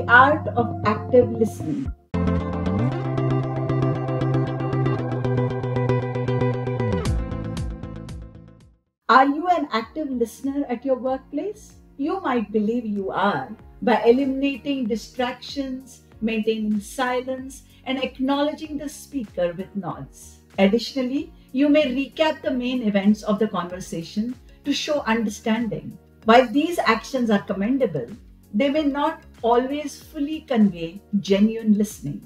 The art of active listening. Are you an active listener at your workplace? You might believe you are by eliminating distractions, maintaining silence, and acknowledging the speaker with nods. Additionally, you may recap the main events of the conversation to show understanding. While these actions are commendable, they may not always fully convey genuine listening,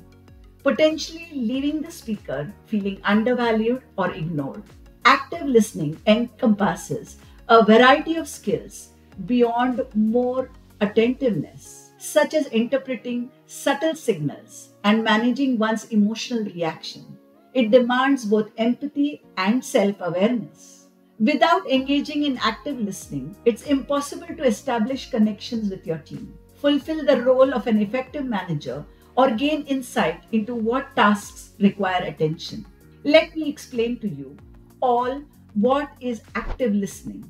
potentially leaving the speaker feeling undervalued or ignored. Active listening encompasses a variety of skills beyond more attentiveness, such as interpreting subtle signals and managing one's emotional reaction. It demands both empathy and self-awareness. Without engaging in active listening, it's impossible to establish connections with your team, fulfill the role of an effective manager, or gain insight into what tasks require attention. Let me explain to you all what is active listening.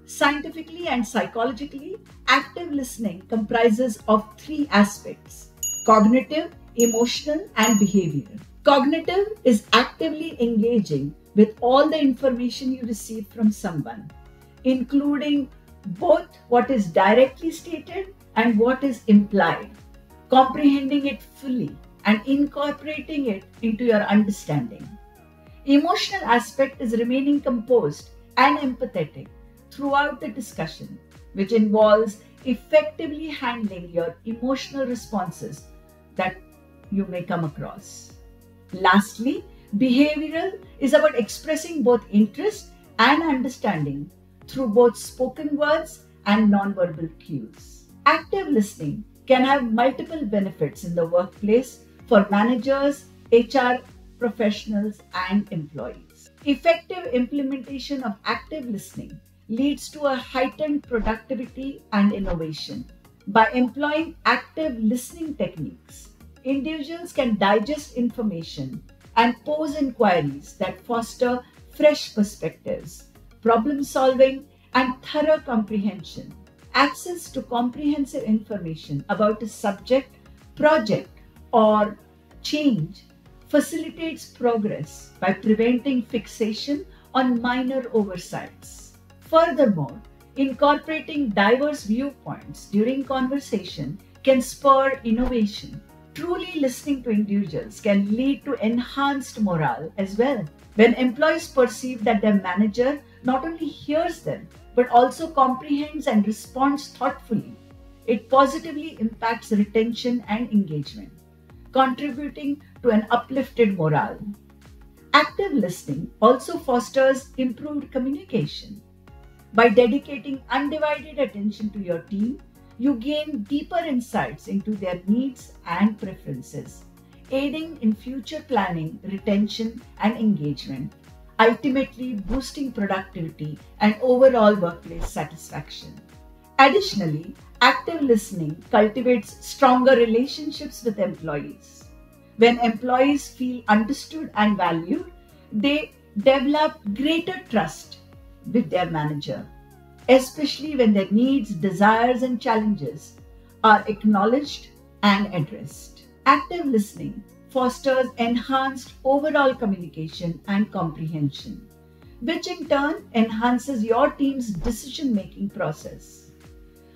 Scientifically and psychologically, active listening comprises of three aspects: cognitive, emotional, and behavioral. Cognitive is actively engaging with all the information you receive from someone, including both what is directly stated and what is implied, comprehending it fully and incorporating it into your understanding. Emotional aspect is remaining composed and empathetic throughout the discussion, which involves effectively handling your emotional responses that you may come across. Lastly, behavioral is about expressing both interest and understanding through both spoken words and nonverbal cues. Active listening can have multiple benefits in the workplace for managers, HR professionals, and employees. Effective implementation of active listening leads to a heightened productivity and innovation. By employing active listening techniques, individuals can digest information and pose inquiries that foster fresh perspectives, problem solving, and thorough comprehension. Access to comprehensive information about a subject, project, or change facilitates progress by preventing fixation on minor oversights. Furthermore, incorporating diverse viewpoints during conversation can spur innovation. Truly listening to individuals can lead to enhanced morale as well. When employees perceive that their manager not only hears them but also comprehends and responds thoughtfully, it positively impacts retention and engagement, contributing to an uplifted morale. Active listening also fosters improved communication. By dedicating undivided attention to your team, you gain deeper insights into their needs and preferences, aiding in future planning, retention, and engagement, ultimately boosting productivity and overall workplace satisfaction. Additionally, active listening cultivates stronger relationships with employees. When employees feel understood and valued, they develop greater trust with their manager, especially when their needs, desires, and challenges are acknowledged and addressed. Active listening fosters enhanced overall communication and comprehension, which in turn enhances your team's decision-making process.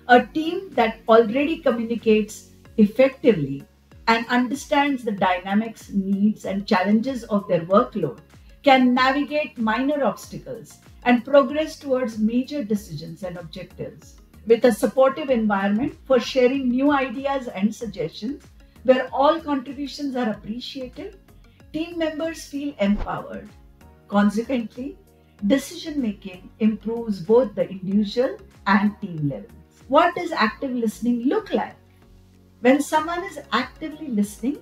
A team that already communicates effectively and understands the dynamics, needs, and challenges of their workload can navigate minor obstacles and progress towards major decisions and objectives. With a supportive environment for sharing new ideas and suggestions, where all contributions are appreciated, team members feel empowered. Consequently, decision-making improves both the individual and team levels. What does active listening look like? When someone is actively listening,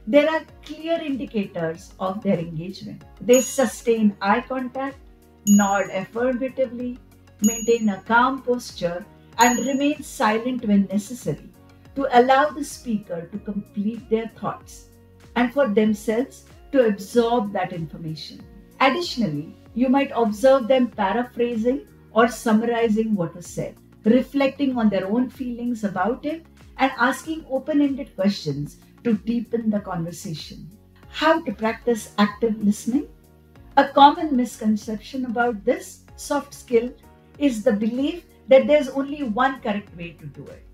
there are clear indicators of their engagement. They sustain eye contact, nod affirmatively, maintain a calm posture, and remain silent when necessary to allow the speaker to complete their thoughts and for themselves to absorb that information. Additionally, you might observe them paraphrasing or summarizing what was said, reflecting on their own feelings about it, and asking open-ended questions to deepen the conversation. How to practice active listening? A common misconception about this soft skill is the belief that there's only one correct way to do it.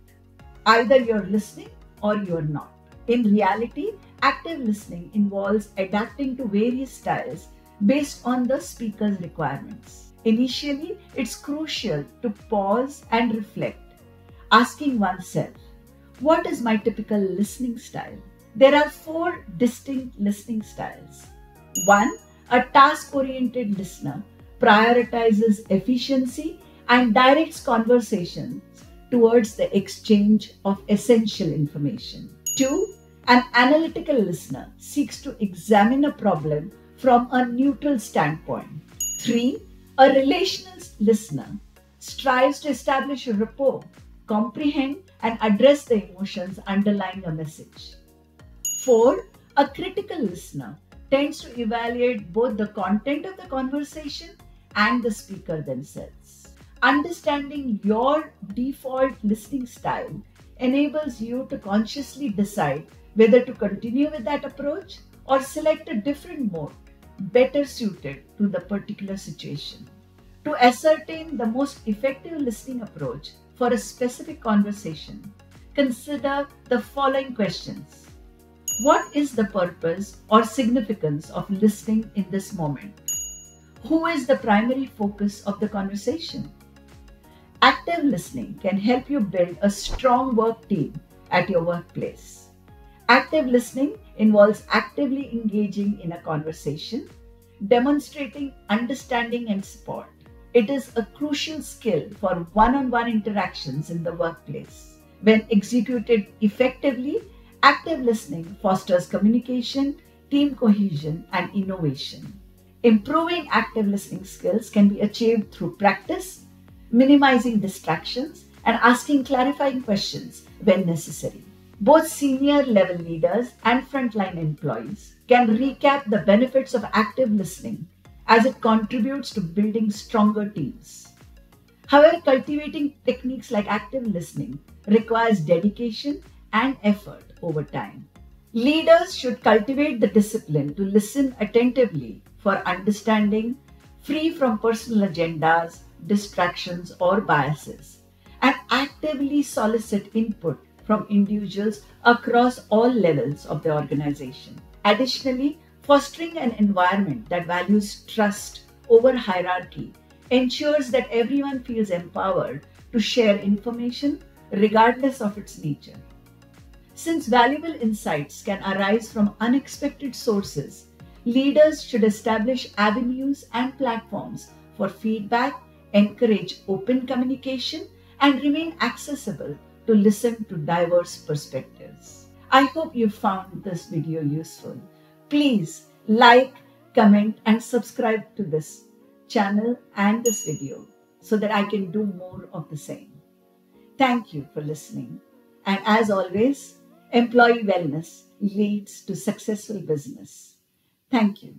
Either you're listening or you're not. In reality, active listening involves adapting to various styles based on the speaker's requirements. Initially, it's crucial to pause and reflect, asking oneself, what is my typical listening style? There are four distinct listening styles. One, a task-oriented listener prioritizes efficiency and directs conversations towards the exchange of essential information. Two, an analytical listener seeks to examine a problem from a neutral standpoint. Three, a relational listener strives to establish a rapport, comprehend and address the emotions underlying a message. Four, a critical listener tends to evaluate both the content of the conversation and the speaker themselves. Understanding your default listening style enables you to consciously decide whether to continue with that approach or select a different mode better suited to the particular situation. To ascertain the most effective listening approach for a specific conversation, consider the following questions. What is the purpose or significance of listening in this moment? Who is the primary focus of the conversation? Active listening can help you build a strong work team at your workplace. Active listening involves actively engaging in a conversation, demonstrating understanding and support. It is a crucial skill for one-on-one interactions in the workplace. When executed effectively, active listening fosters communication, team cohesion, and innovation. Improving active listening skills can be achieved through practice, minimizing distractions, and asking clarifying questions when necessary. Both senior level leaders and frontline employees can recap the benefits of active listening as it contributes to building stronger teams. However, cultivating techniques like active listening requires dedication and effort over time. Leaders should cultivate the discipline to listen attentively for understanding, free from personal agendas, distractions, or biases, and actively solicit input from individuals across all levels of the organization. Additionally, fostering an environment that values trust over hierarchy ensures that everyone feels empowered to share information regardless of its nature. Since valuable insights can arise from unexpected sources, leaders should establish avenues and platforms for feedback, encourage open communication, and remain accessible to listen to diverse perspectives. I hope you found this video useful. Please like, comment, and subscribe to this channel and this video so that I can do more of the same. Thank you for listening. And as always, employee wellness leads to successful business. Thank you.